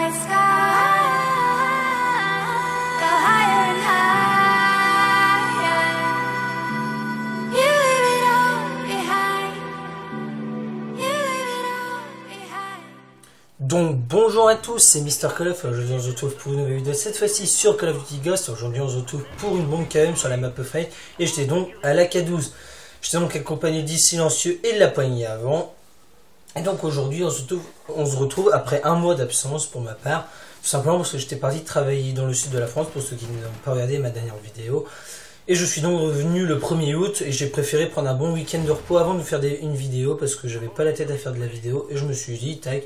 the sky, go higher and higher. You leave it all behind. You leave it all behind. Donc bonjour à tous, c'est Mr. Call of. Aujourd'hui on se retrouve pour une nouvelle vidéo, cette fois-ci sur Call of Duty Ghost. Aujourd'hui on se retrouve pour une bombe KM sur la map Fight. Et j'étais donc à l'AK12. J'étais donc accompagné du silencieux et de la poignée avant. Et donc aujourd'hui on se retrouve après un mois d'absence pour ma part. Tout simplement parce que j'étais parti travailler dans le sud de la France, pour ceux qui n'ont pas regardé ma dernière vidéo. Et je suis donc revenu le 1er août et j'ai préféré prendre un bon week-end de repos avant de faire une vidéo parce que j'avais pas la tête à faire de la vidéo. Et je me suis dit, tac,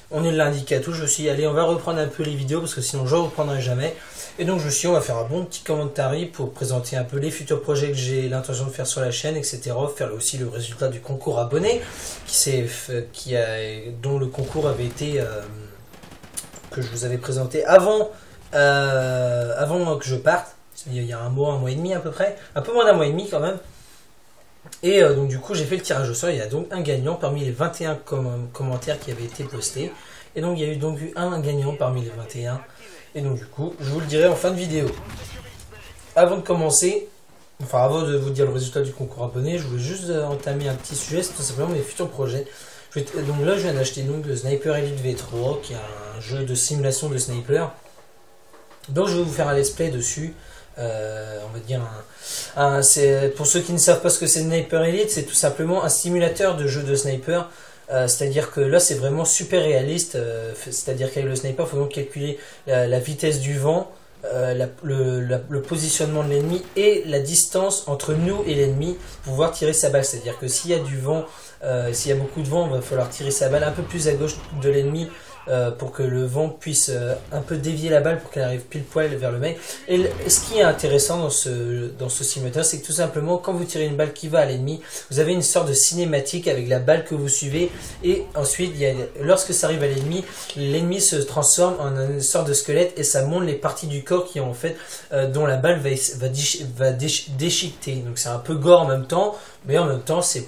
on est le lundi 4 août, je me suis dit, allez, on va reprendre un peu les vidéos parce que sinon je ne reprendrai jamais. Et donc je me suis dit, on va faire un bon petit commentaire pour présenter un peu les futurs projets que j'ai l'intention de faire sur la chaîne, etc. Faire aussi le résultat du concours abonné dont le concours avait été, que je vous avais présenté avant que je parte. Il y a un mois et demi à peu près, un peu moins d'un mois et demi quand même. Et donc du coup j'ai fait le tirage au sort. Il y a donc un gagnant parmi les 21 commentaires qui avaient été postés. Et donc il y a eu donc un gagnant parmi les 21. Et donc du coup je vous le dirai en fin de vidéo. Avant de commencer, enfin avant de vous dire le résultat du concours abonné, je voulais juste entamer un petit sujet, c'est tout simplement mes futurs projets. Donc là je viens d'acheter donc le Sniper Elite V3 qui est un jeu de simulation de sniper. Donc je vais vous faire un let's play dessus. On va dire pour ceux qui ne savent pas ce que c'est Sniper Elite, c'est tout simplement un simulateur de jeu de sniper. C'est-à-dire que là c'est vraiment super réaliste. C'est-à-dire qu'avec le sniper, il faut donc calculer la vitesse du vent, le positionnement de l'ennemi et la distance entre nous et l'ennemi pour pouvoir tirer sa balle. C'est-à-dire que s'il y a du vent, s'il y a beaucoup de vent, il va falloir tirer sa balle un peu plus à gauche de l'ennemi. Pour que le vent puisse un peu dévier la balle pour qu'elle arrive pile poil vers le mec. Et ce qui est intéressant dans ce simulateur, c'est que tout simplement quand vous tirez une balle qui va à l'ennemi, vous avez une sorte de cinématique avec la balle que vous suivez, et ensuite lorsque ça arrive à l'ennemi se transforme en une sorte de squelette et ça montre les parties du corps qui en fait dont la balle va déchiqueter. Donc c'est un peu gore en même temps, mais en même temps c'est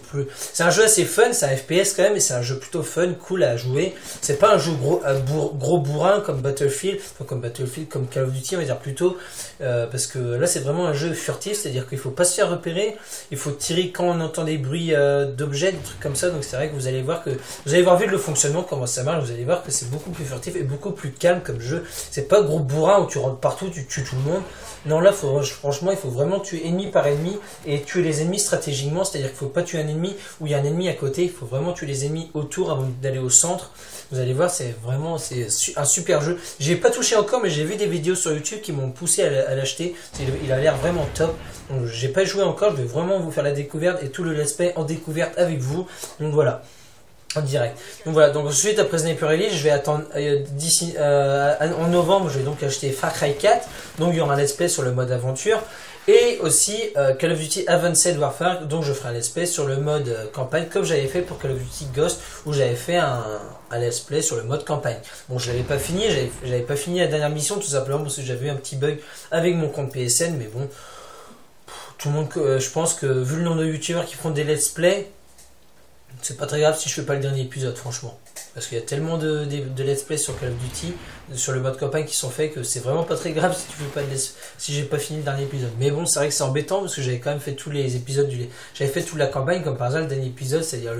un jeu assez fun, c'est un FPS quand même, et c'est un jeu plutôt fun, cool à jouer. C'est pas un jeu gros bourrin comme Battlefield, comme Call of Duty on va dire plutôt, parce que là c'est vraiment un jeu furtif, c'est-à-dire qu'il faut pas se faire repérer, il faut tirer quand on entend des bruits d'objets, des trucs comme ça. Donc c'est vrai que vous allez voir vu le fonctionnement, comment ça marche, vous allez voir que c'est beaucoup plus furtif et beaucoup plus calme comme jeu. C'est pas gros bourrin où tu rentres partout, tu tues tout le monde. Non, là franchement il faut vraiment tuer ennemi par ennemi et tuer les ennemis stratégiquement, c'est-à-dire qu'il faut pas tuer un ennemi où il y a un ennemi à côté, il faut vraiment tuer les ennemis autour avant d'aller au centre. Vous allez voir, c'est un super jeu. J'ai pas touché encore, mais j'ai vu des vidéos sur YouTube qui m'ont poussé à l'acheter. Il a l'air vraiment top. Donc j'ai pas joué encore, je vais vraiment vous faire la découverte et tout le let's play en découverte avec vous. Donc voilà, en direct. Donc voilà, donc ensuite après Sniper Elite, je vais attendre en novembre, je vais donc acheter Far Cry 4. Donc il y aura un let's play sur le mode aventure. Et aussi Call of Duty Advanced Warfare, donc je ferai un let's play sur le mode campagne, comme j'avais fait pour Call of Duty Ghost, où j'avais fait un let's play sur le mode campagne. Bon, je l'avais pas fini, j'avais pas fini la dernière mission, tout simplement parce que j'avais eu un petit bug avec mon compte PSN, mais bon, tout le monde, je pense que vu le nombre de youtubeurs qui font des let's play, c'est pas très grave si je fais pas le dernier épisode, franchement. Parce qu'il y a tellement de let's play sur Call of Duty, sur le mode campagne qui sont faits, que c'est vraiment pas très grave si tu fais pas si j'ai pas fini le dernier épisode. Mais bon, c'est vrai que c'est embêtant parce que j'avais quand même fait tous les épisodes j'avais fait toute la campagne, comme par exemple le dernier épisode, c'est-à-dire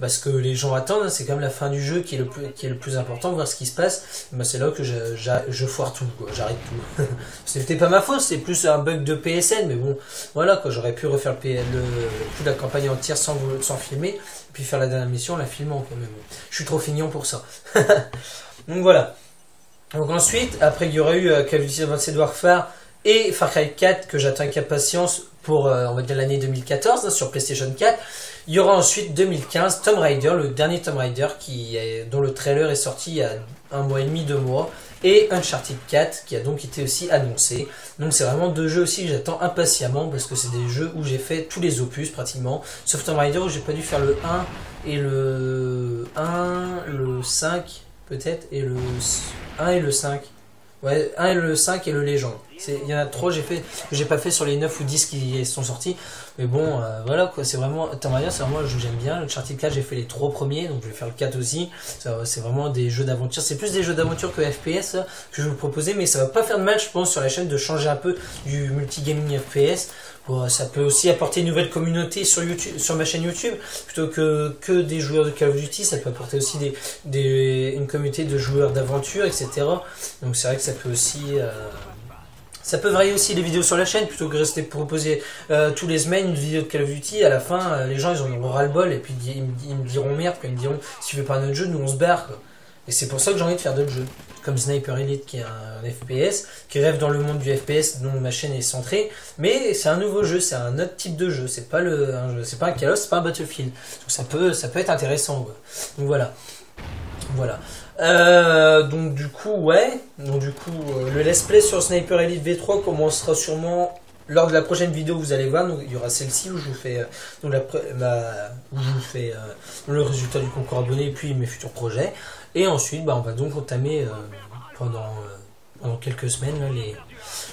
ce que les gens attendent, c'est quand même la fin du jeu qui est le plus important, voir ce qui se passe. Ben, c'est là que je foire tout, quoi. J'arrête tout. C'était pas ma faute, c'est plus un bug de PSN, mais bon, voilà, quoi. J'aurais pu refaire toute la campagne entière sans filmer, puis faire la dernière mission en la filmant, quoi. Mais bon, je suis trop fignon pour ça. Donc voilà. Donc ensuite, après il y aura eu Call of Duty Advanced Warfare et Far Cry 4 que j'attends avec impatience pour on va dire l'année 2014 sur PlayStation 4. Il y aura ensuite 2015 Tomb Raider, le dernier Tomb Raider dont le trailer est sorti il y a un mois et demi, 2 mois, et Uncharted 4 qui a donc été aussi annoncé. Donc c'est vraiment deux jeux aussi que j'attends impatiemment parce que c'est des jeux où j'ai fait tous les opus pratiquement, sauf Tomb Raider où j'ai pas dû faire le 1 et le 5 peut-être, et le 1 et le 5. Ouais, un le 5 et le légende. Il y en a 3 que j'ai pas fait sur les 9 ou 10 qui sont sortis. Mais bon, voilà quoi, c'est vraiment. Tomb Raider, c'est vraiment un jeu que j'aime bien. Le Uncharted 4, j'ai fait les 3 premiers, donc je vais faire le 4 aussi. C'est vraiment des jeux d'aventure. C'est plus des jeux d'aventure que FPS là, que je vais vous proposer, mais ça va pas faire de mal, je pense, sur la chaîne de changer un peu du multigaming FPS. Bon, ça peut aussi apporter une nouvelle communauté sur YouTube, sur ma chaîne YouTube, plutôt que des joueurs de Call of Duty, ça peut apporter aussi une communauté de joueurs d'aventure, etc. Donc c'est vrai que ça peut aussi, ça peut varier aussi les vidéos sur la chaîne, plutôt que de rester proposer tous les semaines une vidéo de Call of Duty. À la fin, les gens ils en auront ras le bol et puis ils me diront merde, quand ils me diront si tu veux pas un autre jeu, nous on se barre, quoi. Et c'est pour ça que j'ai envie de faire d'autres jeux, comme Sniper Elite qui est un FPS, qui rêve dans le monde du FPS dont ma chaîne est centrée, mais c'est un nouveau jeu, c'est un autre type de jeu, c'est pas c'est pas un Call of, c'est pas un Battlefield. Donc ça peut être intéressant, quoi. Donc voilà. Donc du coup, le let's play sur Sniper Elite V3 commencera sûrement lors de la prochaine vidéo. Vous allez voir, donc il y aura celle-ci où je vous fais le résultat du concours abonné et puis mes futurs projets. Et ensuite, on va donc entamer pendant quelques semaines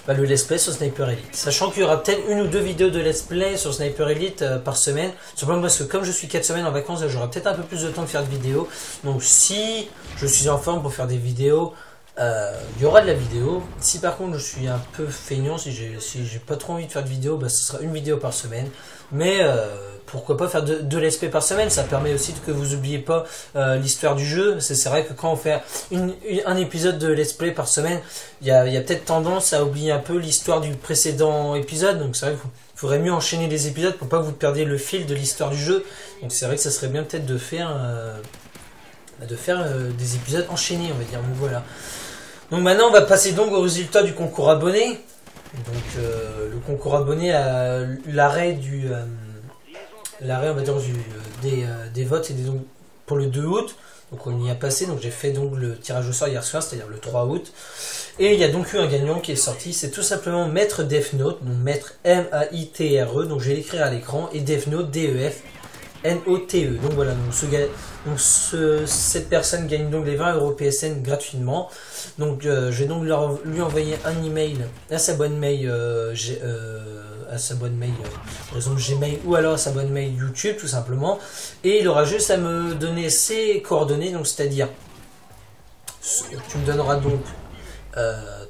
le let's play sur Sniper Elite. Sachant qu'il y aura peut-être une ou deux vidéos de let's play sur Sniper Elite par semaine. Simplement parce que comme je suis 4 semaines en vacances, j'aurai peut-être un peu plus de temps de faire de vidéos. Donc si je suis en forme pour faire des vidéos, il y aura de la vidéo. Si par contre je suis un peu feignant, si j'ai pas trop envie de faire de vidéo, ce sera une vidéo par semaine. Mais pourquoi pas faire deux let's play par semaine, ça permet aussi que vous oubliez pas l'histoire du jeu. C'est vrai que quand on fait un épisode de let's play par semaine, il y a peut-être tendance à oublier un peu l'histoire du précédent épisode. Donc c'est vrai qu'il faudrait mieux enchaîner les épisodes pour pas que vous perdiez le fil de l'histoire du jeu. Donc c'est vrai que ça serait bien peut-être de faire des épisodes enchaînés, on va dire. Donc voilà. Donc maintenant on va passer donc au résultat du concours abonné. Donc le concours abonné à l'arrêt on va dire des votes et donc pour le 2 août. Donc on y a passé, donc j'ai fait donc le tirage au sort hier soir, c'est-à-dire le 3 août. Et il y a donc eu un gagnant qui est sorti, c'est tout simplement Maître Death Note, donc Maître M-A-I-T-R-E, donc je vais l'écrire à l'écran, et Death Note D-E-F-N-O-T-E. Donc voilà, cette personne gagne donc les 20 € PSN gratuitement. Donc je vais donc lui envoyer un email à sa boîte mail, par exemple Gmail, ou alors à sa boîte mail YouTube tout simplement, et il aura juste à me donner ses coordonnées, donc c'est-à-dire tu me donneras donc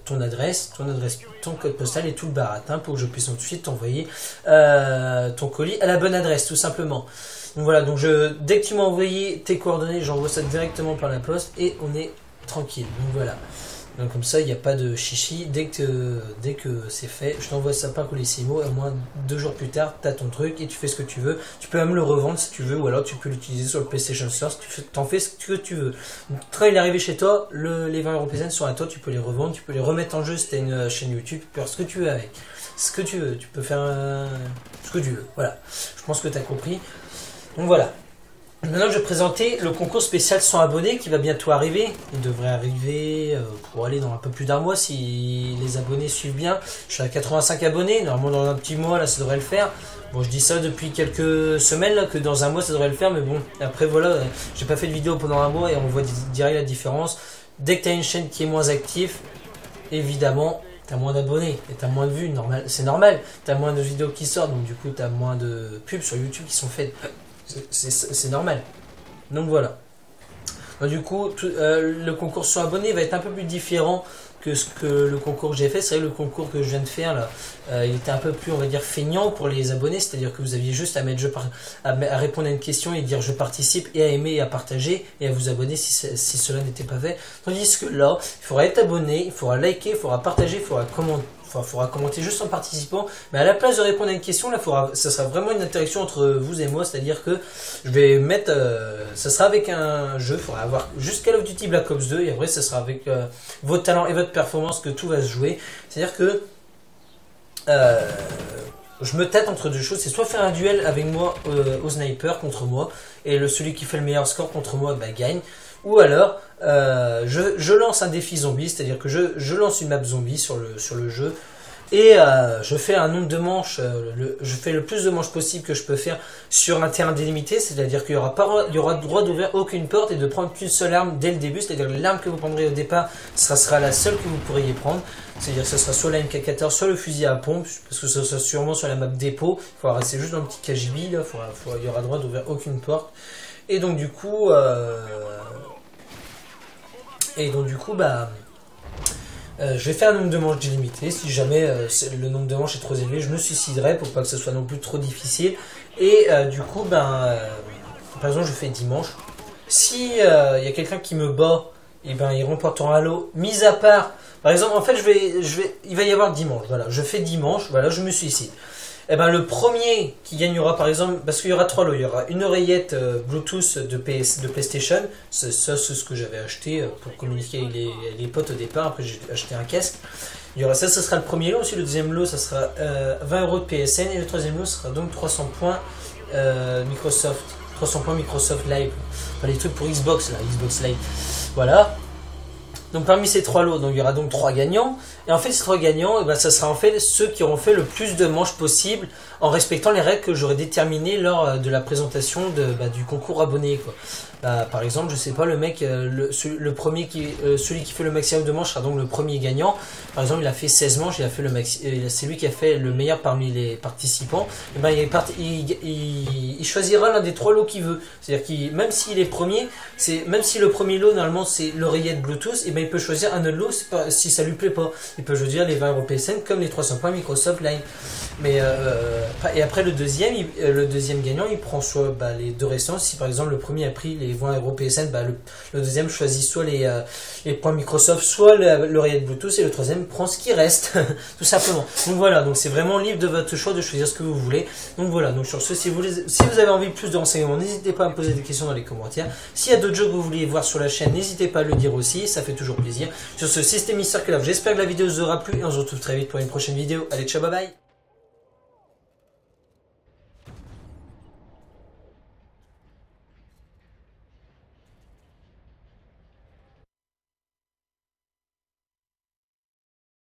ton adresse, ton code postal et tout le baratin pour que je puisse ensuite t'envoyer ton colis à la bonne adresse tout simplement. Donc voilà, donc dès que tu m'as envoyé tes coordonnées, j'envoie ça directement par la poste et on est tranquille. Donc voilà. Donc comme ça, il n'y a pas de chichi. Dès que c'est fait, je t'envoie ça par Colissimo. Et au moins 2 jours plus tard, tu as ton truc et tu fais ce que tu veux. Tu peux même le revendre si tu veux, ou alors tu peux l'utiliser sur le PlayStation Store. T'en fais ce que tu veux. Donc, quand il est arrivé chez toi, les 20 € PSN sont à toi. Tu peux les revendre, tu peux les remettre en jeu si tu as une chaîne YouTube. Tu peux faire ce que tu veux avec. Ce que tu veux. Tu peux faire ce que tu veux. Voilà. Je pense que tu as compris. Donc voilà. Maintenant, je vais présenter le concours spécial 100 abonnés qui va bientôt arriver. Il devrait arriver pour aller dans un peu plus d'un mois si les abonnés suivent bien. Je suis à 85 abonnés. Normalement, dans un petit mois, là, ça devrait le faire. Bon, je dis ça depuis quelques semaines, là, que dans un mois, ça devrait le faire. Mais bon, après, voilà, j'ai pas fait de vidéo pendant un mois et on voit direct la différence. Dès que tu as une chaîne qui est moins active, évidemment, tu as moins d'abonnés et tu as moins de vues. C'est normal. Tu as moins de vidéos qui sortent. Donc, du coup, tu as moins de pubs sur YouTube qui sont faites. C'est normal. Donc voilà. Donc, du coup, le concours sur abonnés va être un peu plus différent que ce que le concours que j'ai fait. C'est vrai, le concours que je viens de faire là, il était un peu plus, on va dire, feignant pour les abonnés. C'est-à-dire que vous aviez juste à mettre à répondre à une question et dire je participe, et à aimer et à partager et à vous abonner si cela n'était pas fait. Tandis que là, il faudra être abonné, il faudra liker, il faudra partager, il faudra commenter. Il faudra commenter juste en participant, mais à la place de répondre à une question, là, ça sera vraiment une interaction entre vous et moi, c'est-à-dire que je vais mettre, ça sera avec un jeu, il faudra avoir juste Call of Duty Black Ops 2, et après, ça sera avec vos talents et votre performance que tout va se jouer. C'est-à-dire que je me tâte entre deux choses, c'est soit faire un duel avec moi au sniper contre moi, et celui qui fait le meilleur score contre moi gagne. Ou alors, je lance un défi zombie, c'est-à-dire que je lance une map zombie sur le jeu, Et je fais un nombre de manches, je fais le plus de manches possible que je peux faire sur un terrain délimité, c'est-à-dire qu'il y aura droit d'ouvrir aucune porte et de prendre qu'une seule arme dès le début, c'est-à-dire que l'arme que vous prendrez au départ, ça sera la seule que vous pourriez prendre, c'est-à-dire que ce sera soit la MK14, soit le fusil à pompe, parce que ce sera sûrement sur la map dépôt, il faudra rester juste dans le petit KGB, là, il y aura droit d'ouvrir aucune porte, et donc du coup, je vais faire un nombre de manches délimité. Si jamais le nombre de manches est trop élevé, je me suiciderai pour pas que ce soit non plus trop difficile. Et du coup, par exemple, je fais 10 manches. Si y a quelqu'un qui me bat, et il remportera un lot. Mis à part, par exemple, en fait, il va y avoir 10 manches. Voilà, je fais 10 manches. Voilà, je me suicide. Et le premier qui gagnera, par exemple, parce qu'il y aura 3 lots, il y aura une oreillette Bluetooth de PlayStation, ça c'est ce que j'avais acheté pour communiquer avec les potes au départ, après j'ai acheté un casque. Il y aura ça, ce sera le premier lot, ensuite le deuxième lot, ça sera 20 € de PSN, et le troisième lot sera donc 300 points Microsoft Live, enfin les trucs pour Xbox là, Xbox Live, voilà. Donc parmi ces 3 lots, donc il y aura donc 3 gagnants. Et en fait, ces 3 gagnants, ça sera en fait ceux qui auront fait le plus de manches possible en respectant les règles que j'aurai déterminées lors de la présentation du concours abonné, quoi. Par exemple, je sais pas, le mec, celui qui fait le maximum de manches sera donc le premier gagnant. Par exemple, il a fait 16 manches, c'est lui qui a fait le meilleur parmi les participants. Et il choisira l'un des 3 lots qu'il veut. C'est-à-dire même s'il est premier, même si le premier lot normalement c'est l'oreillette Bluetooth, il peut choisir un autre lot si ça lui plaît pas. Il peut choisir les 20 € PSN comme les 300 points Microsoft Live. Et après le deuxième gagnant, il prend soit les 2 restants. Si par exemple le premier a pris les 20 € PSN, le deuxième choisit soit les points Microsoft, soit l'oreillette Bluetooth, et le troisième prend ce qui reste, tout simplement. Donc voilà, donc c'est vraiment libre de votre choix de choisir ce que vous voulez. Donc voilà, donc sur ce, si vous avez envie de plus de renseignements, n'hésitez pas à me poser des questions dans les commentaires. S'il y a d'autres jeux que vous vouliez voir sur la chaîne, n'hésitez pas à le dire aussi, ça fait toujours plaisir. Sur ce, c'était Mister Call of, j'espère que la vidéo vous aura plu et on se retrouve très vite pour une prochaine vidéo. Allez, ciao, bye bye.